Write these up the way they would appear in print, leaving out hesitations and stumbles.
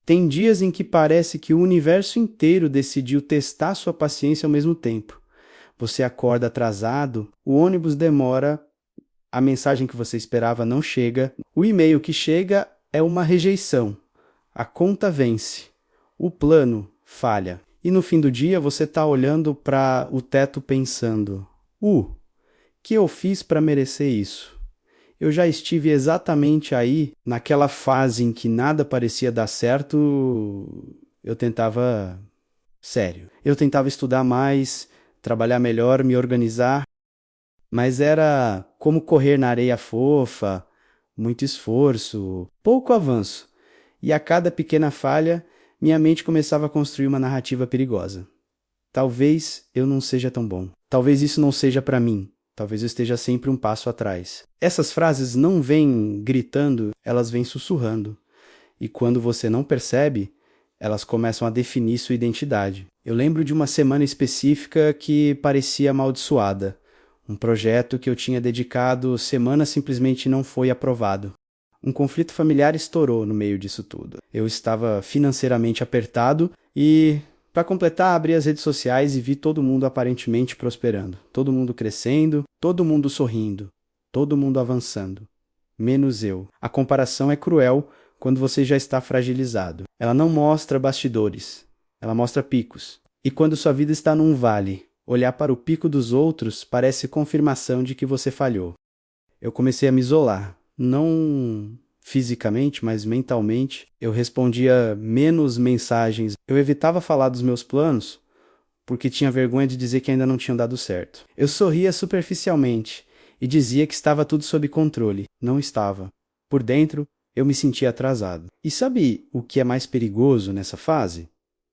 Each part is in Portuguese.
Tem dias em que parece que o universo inteiro decidiu testar sua paciência ao mesmo tempo. Você acorda atrasado, o ônibus demora, a mensagem que você esperava não chega, o e-mail que chega é uma rejeição, a conta vence, o plano falha. E no fim do dia você está olhando para o teto pensando: que eu fiz para merecer isso? Eu já estive exatamente aí, naquela fase em que nada parecia dar certo, eu tentava sério. Eu tentava estudar mais, trabalhar melhor, me organizar, mas era como correr na areia fofa, muito esforço, pouco avanço. E a cada pequena falha, minha mente começava a construir uma narrativa perigosa. Talvez eu não seja tão bom. Talvez isso não seja para mim. Talvez eu esteja sempre um passo atrás. Essas frases não vêm gritando, elas vêm sussurrando. E quando você não percebe, elas começam a definir sua identidade. Eu lembro de uma semana específica que parecia amaldiçoada. Um projeto que eu tinha dedicado semanas simplesmente não foi aprovado. Um conflito familiar estourou no meio disso tudo. Eu estava financeiramente apertado e, para completar, abri as redes sociais e vi todo mundo aparentemente prosperando. Todo mundo crescendo, todo mundo sorrindo, todo mundo avançando. Menos eu. A comparação é cruel quando você já está fragilizado. Ela não mostra bastidores, ela mostra picos. E quando sua vida está num vale, olhar para o pico dos outros parece confirmação de que você falhou. Eu comecei a me isolar, não fisicamente, mas mentalmente. Eu respondia menos mensagens. Eu evitava falar dos meus planos porque tinha vergonha de dizer que ainda não tinham dado certo. Eu sorria superficialmente e dizia que estava tudo sob controle. Não estava. Por dentro, eu me sentia atrasado. E sabe o que é mais perigoso nessa fase?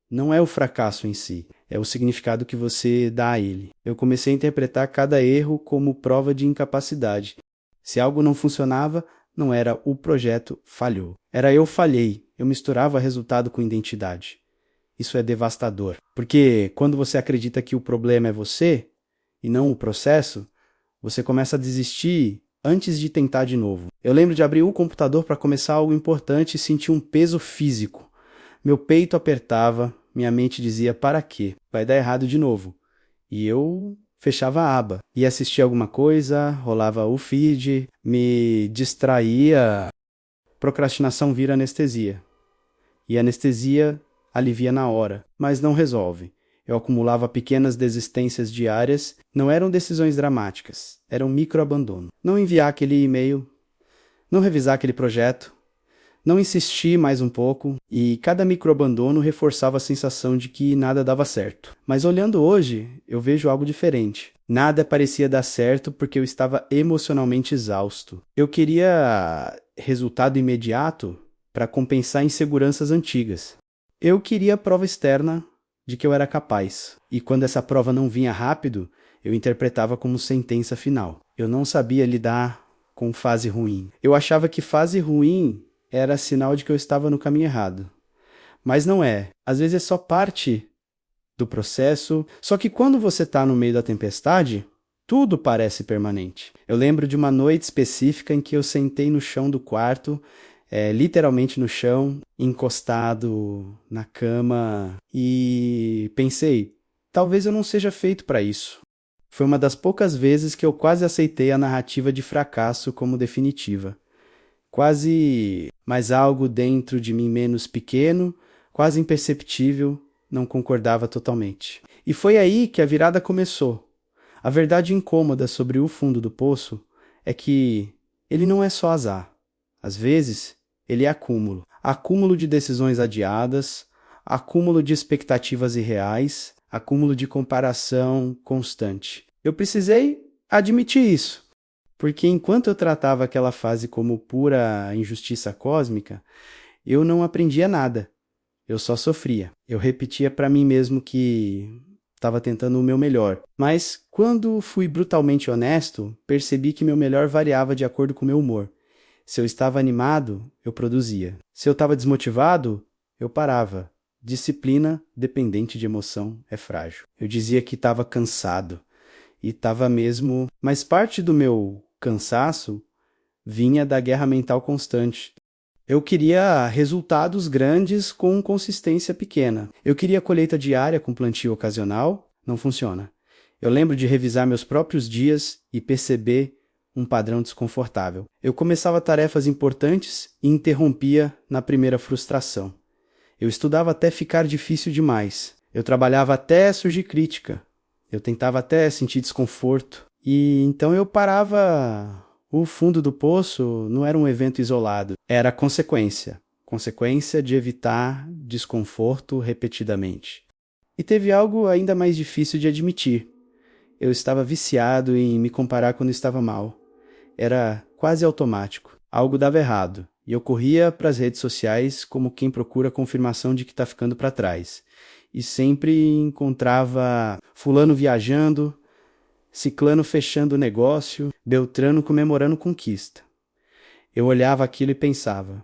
Não é o fracasso em si, é o significado que você dá a ele. Eu comecei a interpretar cada erro como prova de incapacidade. Se algo não funcionava, não era o projeto falhou. Era eu falhei. Eu misturava resultado com identidade. Isso é devastador, porque quando você acredita que o problema é você e não o processo, você começa a desistir antes de tentar de novo. Eu lembro de abrir o computador para começar algo importante e sentir um peso físico. Meu peito apertava, minha mente dizia: para quê? Vai dar errado de novo. E eu fechava a aba, ia assistir alguma coisa, rolava o feed, me distraía. Procrastinação vira anestesia. E anestesia alivia na hora, mas não resolve. Eu acumulava pequenas desistências diárias, não eram decisões dramáticas, eram microabandono. Não enviar aquele e-mail, não revisar aquele projeto, não insistir mais um pouco, e cada microabandono reforçava a sensação de que nada dava certo. Mas olhando hoje, eu vejo algo diferente. Nada parecia dar certo porque eu estava emocionalmente exausto. Eu queria resultado imediato para compensar inseguranças antigas. Eu queria a prova externa de que eu era capaz. E quando essa prova não vinha rápido, eu interpretava como sentença final. Eu não sabia lidar com fase ruim. Eu achava que fase ruim era sinal de que eu estava no caminho errado. Mas não é. Às vezes é só parte do processo. Só que quando você está no meio da tempestade, tudo parece permanente. Eu lembro de uma noite específica em que eu sentei no chão do quarto, literalmente no chão, encostado na cama, e pensei, talvez eu não seja feito para isso. Foi uma das poucas vezes que eu quase aceitei a narrativa de fracasso como definitiva. Quase, mas algo dentro de mim menos pequeno, quase imperceptível, não concordava totalmente. E foi aí que a virada começou. A verdade incômoda sobre o fundo do poço é que ele não é só azar. Às vezes, ele é acúmulo. Acúmulo de decisões adiadas, acúmulo de expectativas irreais, acúmulo de comparação constante. Eu precisei admitir isso. Porque enquanto eu tratava aquela fase como pura injustiça cósmica, eu não aprendia nada. Eu só sofria. Eu repetia para mim mesmo que estava tentando o meu melhor. Mas quando fui brutalmente honesto, percebi que meu melhor variava de acordo com o meu humor. Se eu estava animado, eu produzia. Se eu estava desmotivado, eu parava. Disciplina, dependente de emoção, é frágil. Eu dizia que estava cansado. E estava mesmo. Mas parte do meu cansaço vinha da guerra mental constante. Eu queria resultados grandes com consistência pequena. Eu queria colheita diária com plantio ocasional. Não funciona. Eu lembro de revisar meus próprios dias e perceber um padrão desconfortável. Eu começava tarefas importantes e interrompia na primeira frustração. Eu estudava até ficar difícil demais. Eu trabalhava até surgir crítica. Eu tentava até sentir desconforto. E então eu parava. O fundo do poço não era um evento isolado, era consequência. Consequência de evitar desconforto repetidamente. E teve algo ainda mais difícil de admitir. Eu estava viciado em me comparar quando estava mal. Era quase automático. Algo dava errado. E eu corria para as redes sociais como quem procura confirmação de que está ficando para trás. E sempre encontrava fulano viajando, ciclano fechando negócio, beltrano comemorando conquista. Eu olhava aquilo e pensava,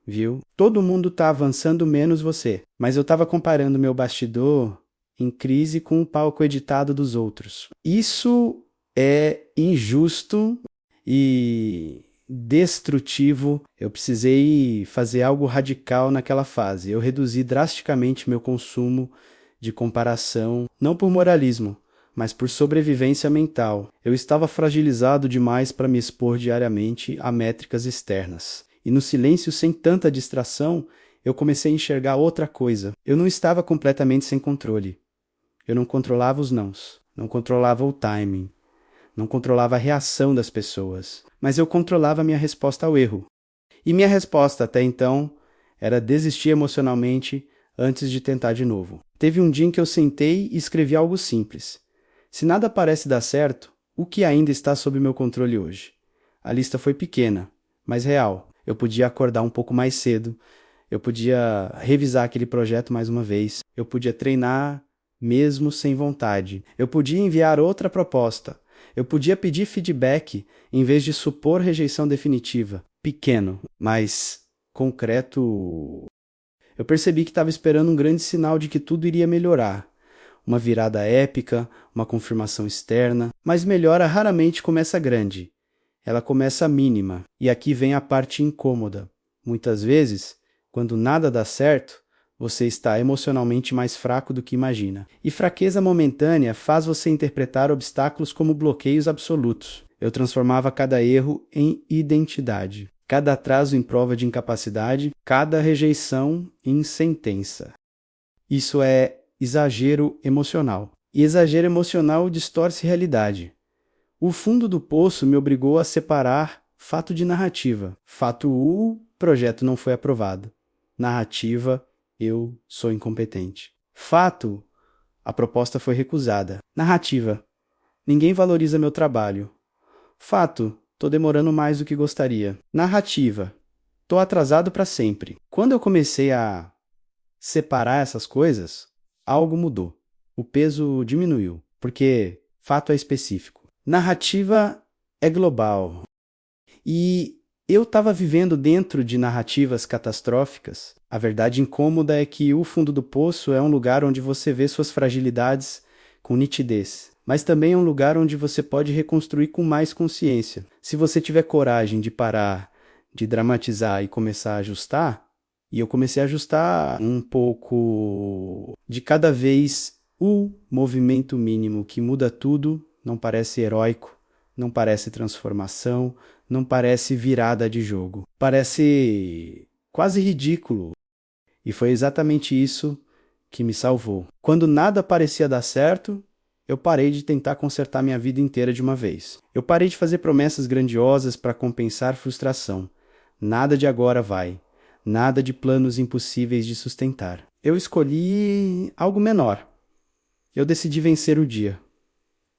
viu? Todo mundo está avançando menos você. Mas eu estava comparando meu bastidor em crise com o palco editado dos outros. Isso é injusto e destrutivo. Eu precisei fazer algo radical naquela fase. Eu reduzi drasticamente meu consumo de comparação, não por moralismo, mas por sobrevivência mental. Eu estava fragilizado demais para me expor diariamente a métricas externas. E no silêncio, sem tanta distração, eu comecei a enxergar outra coisa. Eu não estava completamente sem controle. Eu não controlava os nãos, não controlava o timing, não controlava a reação das pessoas, mas eu controlava a minha resposta ao erro. E minha resposta até então era desistir emocionalmente antes de tentar de novo. Teve um dia em que eu sentei e escrevi algo simples. Se nada parece dar certo, o que ainda está sob meu controle hoje? A lista foi pequena, mas real. Eu podia acordar um pouco mais cedo, eu podia revisar aquele projeto mais uma vez, eu podia treinar mesmo sem vontade, eu podia enviar outra proposta, eu podia pedir feedback em vez de supor rejeição definitiva. Pequeno, mas concreto. Eu percebi que estava esperando um grande sinal de que tudo iria melhorar. Uma virada épica, uma confirmação externa, mas melhora raramente começa grande. Ela começa mínima, e aqui vem a parte incômoda. Muitas vezes, quando nada dá certo, você está emocionalmente mais fraco do que imagina. E fraqueza momentânea faz você interpretar obstáculos como bloqueios absolutos. Eu transformava cada erro em identidade, cada atraso em prova de incapacidade, cada rejeição em sentença. Isso é exagero emocional. E exagero emocional distorce realidade. O fundo do poço me obrigou a separar fato de narrativa. Fato o projeto não foi aprovado. Narrativa, eu sou incompetente. Fato, a proposta foi recusada. Narrativa, ninguém valoriza meu trabalho. Fato, tô demorando mais do que gostaria. Narrativa, tô atrasado para sempre. Quando eu comecei a separar essas coisas, algo mudou. O peso diminuiu, porque fato é específico. Narrativa é global. E eu estava vivendo dentro de narrativas catastróficas. A verdade incômoda é que o fundo do poço é um lugar onde você vê suas fragilidades com nitidez, mas também é um lugar onde você pode reconstruir com mais consciência. Se você tiver coragem de parar, de dramatizar e começar a ajustar, e eu comecei a ajustar um pouco de cada vez. O movimento mínimo que muda tudo não parece heróico, não parece transformação, não parece virada de jogo. Parece quase ridículo. E foi exatamente isso que me salvou. Quando nada parecia dar certo, eu parei de tentar consertar minha vida inteira de uma vez. Eu parei de fazer promessas grandiosas para compensar frustração. Nada de agora vai. Nada de planos impossíveis de sustentar. Eu escolhi algo menor. Eu decidi vencer o dia.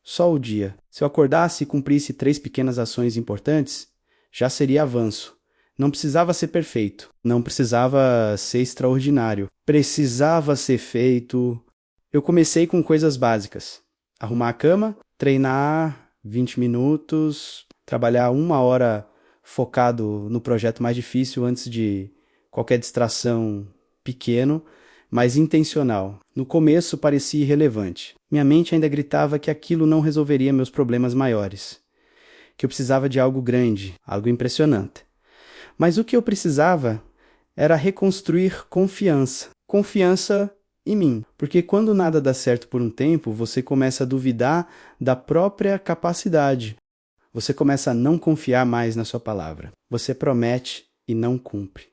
Só o dia. Se eu acordasse e cumprisse 3 pequenas ações importantes, já seria avanço. Não precisava ser perfeito. Não precisava ser extraordinário. Precisava ser feito. Eu comecei com coisas básicas. Arrumar a cama, treinar 20 minutos, trabalhar 1 hora focado no projeto mais difícil antes de qualquer distração pequeno, mas intencional. No começo parecia irrelevante. Minha mente ainda gritava que aquilo não resolveria meus problemas maiores, que eu precisava de algo grande, algo impressionante. Mas o que eu precisava era reconstruir confiança. Confiança em mim. Porque quando nada dá certo por um tempo, você começa a duvidar da própria capacidade. Você começa a não confiar mais na sua palavra. Você promete e não cumpre.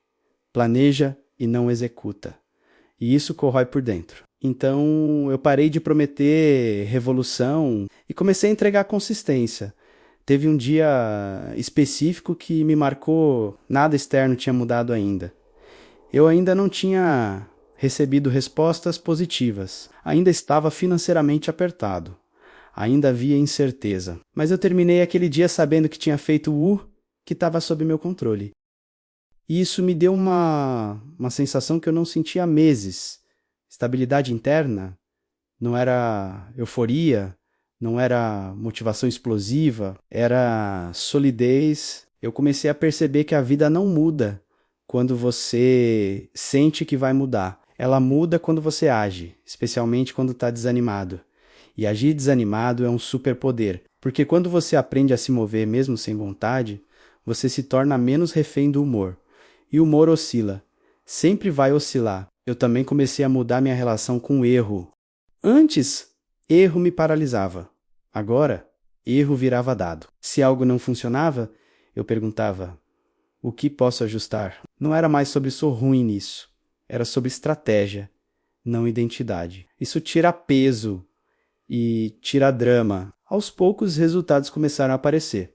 Planeja e não executa. E isso corrói por dentro. Então eu parei de prometer revolução e comecei a entregar consistência. Teve um dia específico que me marcou, nada externo tinha mudado ainda. Eu ainda não tinha recebido respostas positivas. Ainda estava financeiramente apertado. Ainda havia incerteza. Mas eu terminei aquele dia sabendo que tinha feito o que estava sob meu controle. E isso me deu uma sensação que eu não sentia há meses. Estabilidade interna, não era euforia, não era motivação explosiva, era solidez. Eu comecei a perceber que a vida não muda quando você sente que vai mudar. Ela muda quando você age, especialmente quando está desanimado. E agir desanimado é um superpoder, porque quando você aprende a se mover mesmo sem vontade, você se torna menos refém do humor. E o humor oscila. Sempre vai oscilar. Eu também comecei a mudar minha relação com o erro. Antes, erro me paralisava. Agora, erro virava dado. Se algo não funcionava, eu perguntava: o que posso ajustar? Não era mais sobre sou ruim nisso. Era sobre estratégia, não identidade. Isso tira peso e tira drama. Aos poucos, os resultados começaram a aparecer.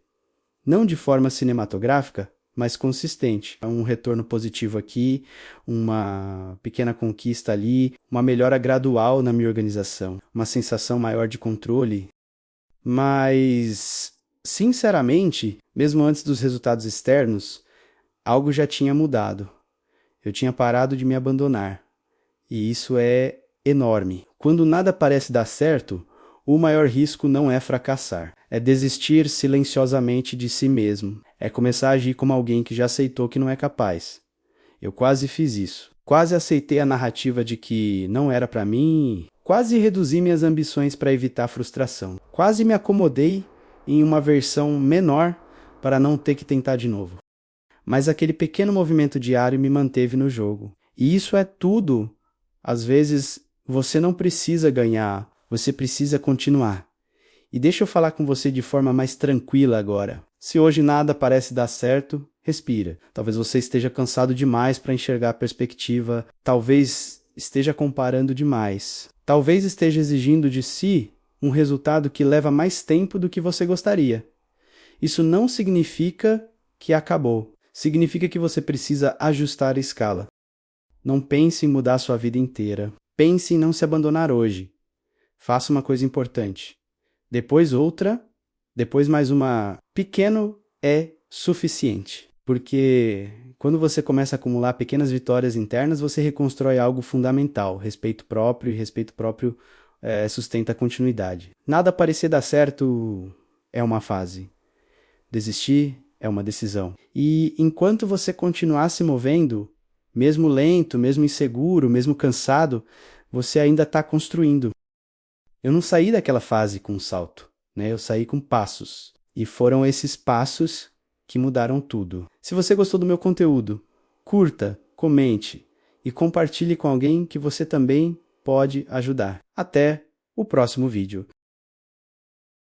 Não de forma cinematográfica, mas consistente. Um retorno positivo aqui, uma pequena conquista ali, uma melhora gradual na minha organização, uma sensação maior de controle. Mas, sinceramente, mesmo antes dos resultados externos, algo já tinha mudado. Eu tinha parado de me abandonar. E isso é enorme. Quando nada parece dar certo, o maior risco não é fracassar. É desistir silenciosamente de si mesmo. É começar a agir como alguém que já aceitou que não é capaz. Eu quase fiz isso. Quase aceitei a narrativa de que não era para mim. Quase reduzi minhas ambições para evitar frustração. Quase me acomodei em uma versão menor para não ter que tentar de novo. Mas aquele pequeno movimento diário me manteve no jogo. E isso é tudo. Às vezes, você não precisa ganhar, você precisa continuar. E deixa eu falar com você de forma mais tranquila agora. Se hoje nada parece dar certo, respira. Talvez você esteja cansado demais para enxergar a perspectiva. Talvez esteja comparando demais. Talvez esteja exigindo de si um resultado que leva mais tempo do que você gostaria. Isso não significa que acabou. Significa que você precisa ajustar a escala. Não pense em mudar sua vida inteira. Pense em não se abandonar hoje. Faça uma coisa importante. Depois outra, depois mais uma. Pequeno é suficiente. Porque quando você começa a acumular pequenas vitórias internas, você reconstrói algo fundamental. Respeito próprio, e respeito próprio sustenta a continuidade. Nada parecer dar certo é uma fase. Desistir é uma decisão. E enquanto você continuar se movendo, mesmo lento, mesmo inseguro, mesmo cansado, você ainda está construindo. Eu não saí daquela fase com um salto, né? Eu saí com passos. E foram esses passos que mudaram tudo. Se você gostou do meu conteúdo, curta, comente e compartilhe com alguém que você também pode ajudar. Até o próximo vídeo.